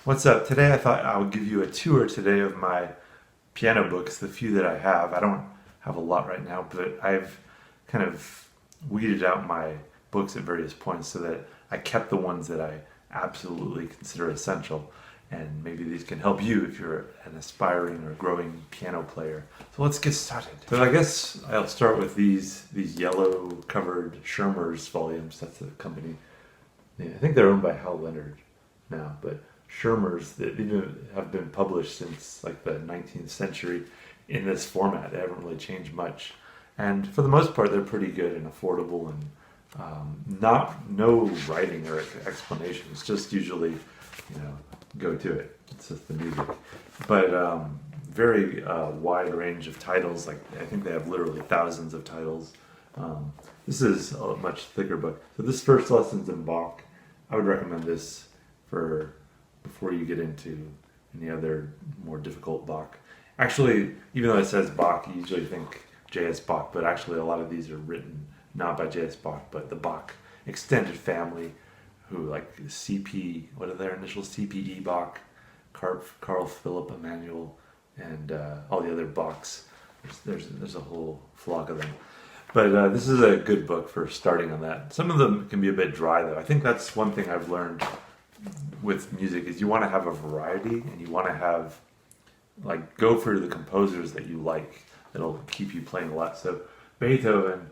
What's up? Today I thought I would give you a tour today of my piano books, the few that I have. I don't have a lot right now, but I've kind of weeded out my books at various points so that I kept the ones that I absolutely consider essential. And maybe these can help you if you're an aspiring or growing piano player. So let's get started. So I guess I'll start with these yellow covered Shermans volumes. That's the company. I think they're owned by Hal Leonard now, but Shermans that have been published since like the 19th century in this format. They haven't really changed much, and for the most part, they're pretty good and affordable, and no writing or explanations. Just usually, go to it. It's just the music, but very wide range of titles. Like I think they have literally thousands of titles. This is a much thicker book. So this first lessons in Bach. I would recommend this for before you get into any other more difficult Bach. Actually, even though it says Bach, you usually think J.S. Bach, but actually a lot of these are written not by J.S. Bach, but the Bach extended family, who like C.P., what are their initials? C.P.E. Bach, Carl Philipp Emanuel, and all the other Bachs. There's a whole flock of them. But this is a good book for starting on that. Some of them can be a bit dry, though. I think that's one thing I've learned with music is you want to have a variety, and you want to have, like, go for the composers that you like that'll keep you playing a lot. So Beethoven,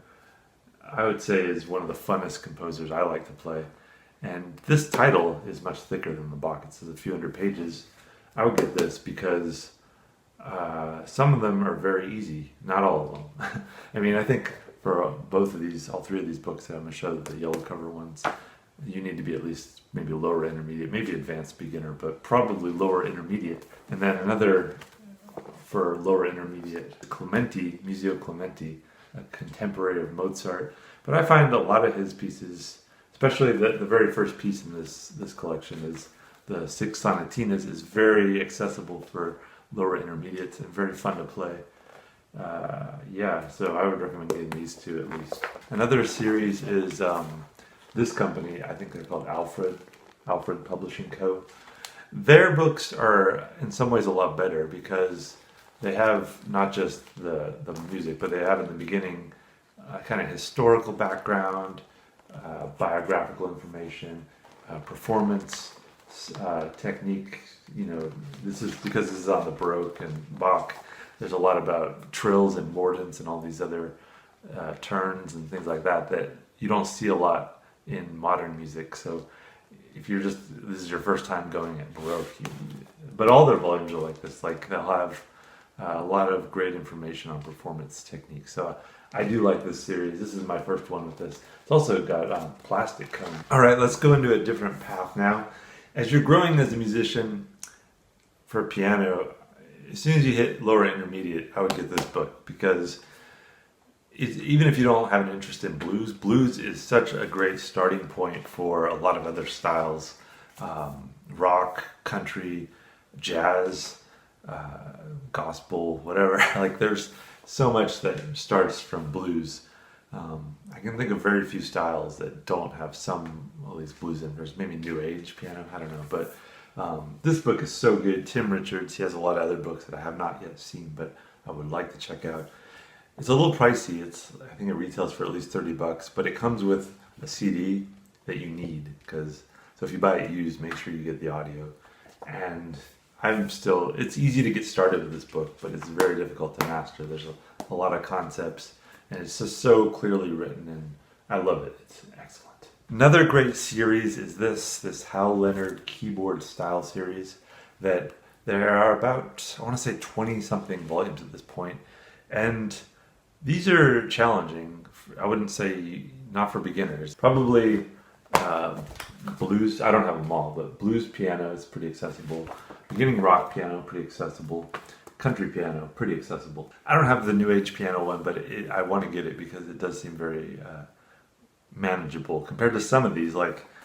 I would say, is one of the funnest composers I like to play. And this title is much thicker than the Bach. It says a few hundred pages. I would get this because some of them are very easy. Not all of them. I mean, I think for both of these, all three of these books that I'm going to show, the yellow cover ones, you need to be at least maybe lower intermediate, maybe advanced beginner, but probably lower intermediate. And then another for lower intermediate, Clementi, Museo Clementi, a contemporary of Mozart. But I find a lot of his pieces, especially the very first piece in this collection is the Six Sonatinas, is very accessible for lower intermediates and very fun to play. So I would recommend getting these two at least. Another series is this company, I think they're called Alfred Publishing Co. Their books are in some ways a lot better because they have not just the music, but they have in the beginning kind of historical background, biographical information, performance, technique. This is because this is on the Baroque and Bach. There's a lot about trills and mordents and all these other turns and things like that you don't see a lot in modern music. So if this is your first time going at Baroque, but all their volumes are like this. Like they'll have a lot of great information on performance technique. So I do like this series. This is my first one with this. It's also got plastic cone. All right, let's go into a different path now. As you're growing as a musician for piano, as soon as you hit lower intermediate, I would get this book because even if you don't have an interest in blues is such a great starting point for a lot of other styles, rock, country, jazz, gospel, whatever. Like there's so much that starts from blues. I can think of very few styles that don't have some of these blues in. There's maybe new age piano, I don't know, but this book is so good. Tim Richards, he has a lot of other books that I have not yet seen, but I would like to check out. It's a little pricey. I think it retails for at least $30, but it comes with a CD that you need so if you buy it used, make sure you get the audio. And it's easy to get started with this book, but it's very difficult to master. There's a lot of concepts, and it's just so clearly written, and I love it. It's excellent. Another great series is this Hal Leonard keyboard style series that there are about, I want to say 20 something volumes at this point, and these are challenging. I wouldn't say not for beginners. Probably blues, I don't have them all, but blues piano is pretty accessible. Beginning rock piano, pretty accessible. Country piano, pretty accessible. I don't have the new age piano one, but I want to get it because it does seem very manageable compared to some of these.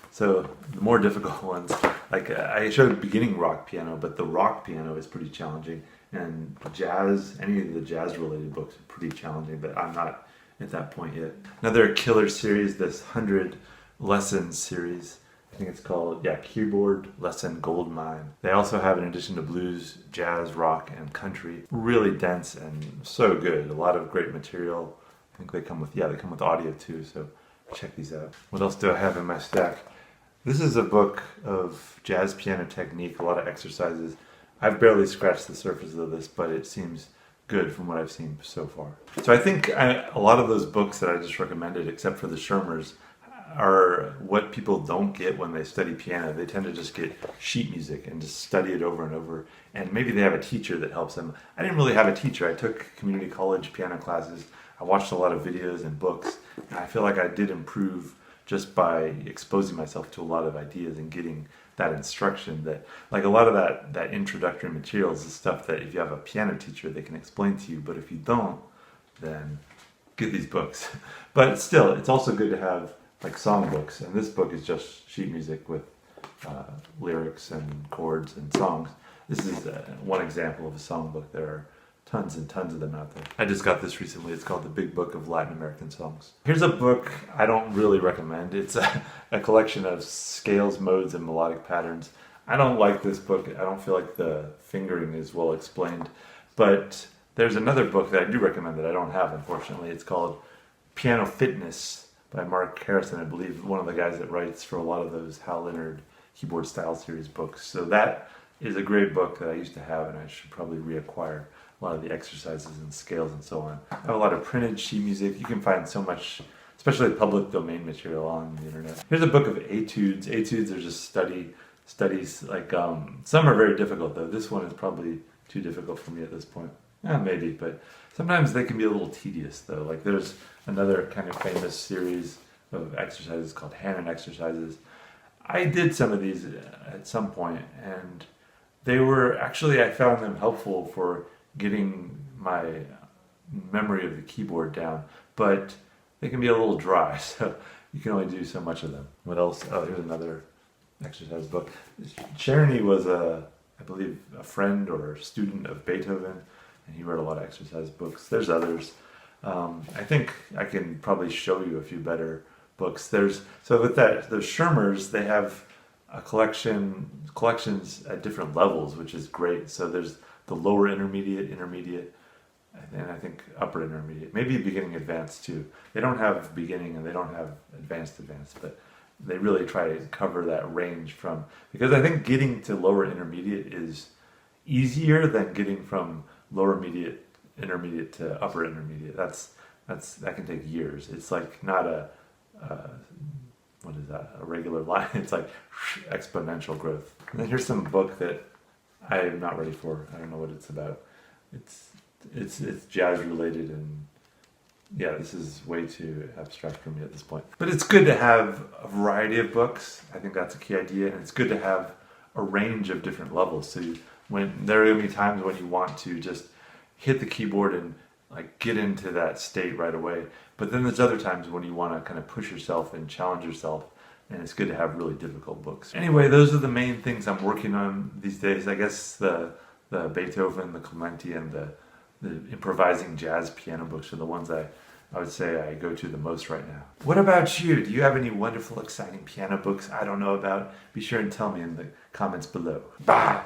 So the more difficult ones, I showed beginning rock piano, but the rock piano is pretty challenging. And jazz, any of the jazz related books are pretty challenging, but I'm not at that point yet. Another killer series, this 100 Lessons series. I think it's called, yeah, Keyboard Lesson Goldmine. They also have, in addition to blues, jazz, rock, and country, really dense and so good. A lot of great material. I think they come with audio too, so check these out. What else do I have in my stack? This is a book of jazz piano technique, a lot of exercises. I've barely scratched the surface of this, but it seems good from what I've seen so far. So I think a lot of those books that I just recommended, except for the Shermers, are what people don't get when they study piano. They tend to just get sheet music and just study it over and over. And maybe they have a teacher that helps them. I didn't really have a teacher. I took community college piano classes. I watched a lot of videos and books. And I feel like I did improve just by exposing myself to a lot of ideas and getting that instruction. That, like, a lot of that introductory materials is stuff that if you have a piano teacher, they can explain to you. But if you don't, then get these books. But still, it's also good to have like songbooks, and this book is just sheet music with lyrics and chords and songs. This is one example of a songbook. There are tons and tons of them out there. I just got this recently. It's called The Big Book of Latin American Songs. Here's a book I don't really recommend. It's a collection of scales, modes, and melodic patterns. I don't like this book. I don't feel like the fingering is well explained. But there's another book that I do recommend that I don't have, unfortunately. It's called Piano Fitness by Mark Harrison, I believe, one of the guys that writes for a lot of those Hal Leonard keyboard style series books. So that is a great book that I used to have, and I should probably reacquire a lot of the exercises and scales and so on. I have a lot of printed sheet music. You can find so much, especially public domain material on the internet. Here's a book of etudes. Etudes are just studies. Like some are very difficult though. This one is probably too difficult for me at this point. Maybe, but sometimes they can be a little tedious though. Like there's another kind of famous series of exercises called Hanon exercises. I did some of these at some point, and they were actually, I found them helpful for getting my memory of the keyboard down, but they can be a little dry, so you can only do so much of them. What else? Oh, here's another exercise book. Czerny was I believe, a friend or student of Beethoven, and he wrote a lot of exercise books. There's others. I think I can probably show you a few better books. So with that, the Shermers, they have a collections at different levels, which is great. So there's the lower intermediate, and I think upper intermediate, maybe beginning advanced too. They don't have beginning and they don't have advanced, but they really try to cover that range because I think getting to lower intermediate is easier than getting from lower intermediate to upper intermediate. That can take years. It's like not a regular line. It's like exponential growth. And then here's some book that I am not ready for. I don't know what it's about. It's jazz related, and yeah, this is way too abstract for me at this point. But it's good to have a variety of books. I think that's a key idea, and it's good to have a range of different levels. So when there are going to be times when you want to just hit the keyboard and like get into that state right away, but then there's other times when you want to kind of push yourself and challenge yourself, and it's good to have really difficult books. Anyway, those are the main things I'm working on these days. I guess the Beethoven, the Clementi, and the improvising jazz piano books are the ones I would say I go to the most right now. What about you? Do you have any wonderful, exciting piano books I don't know about? Be sure and tell me in the comments below. Bye!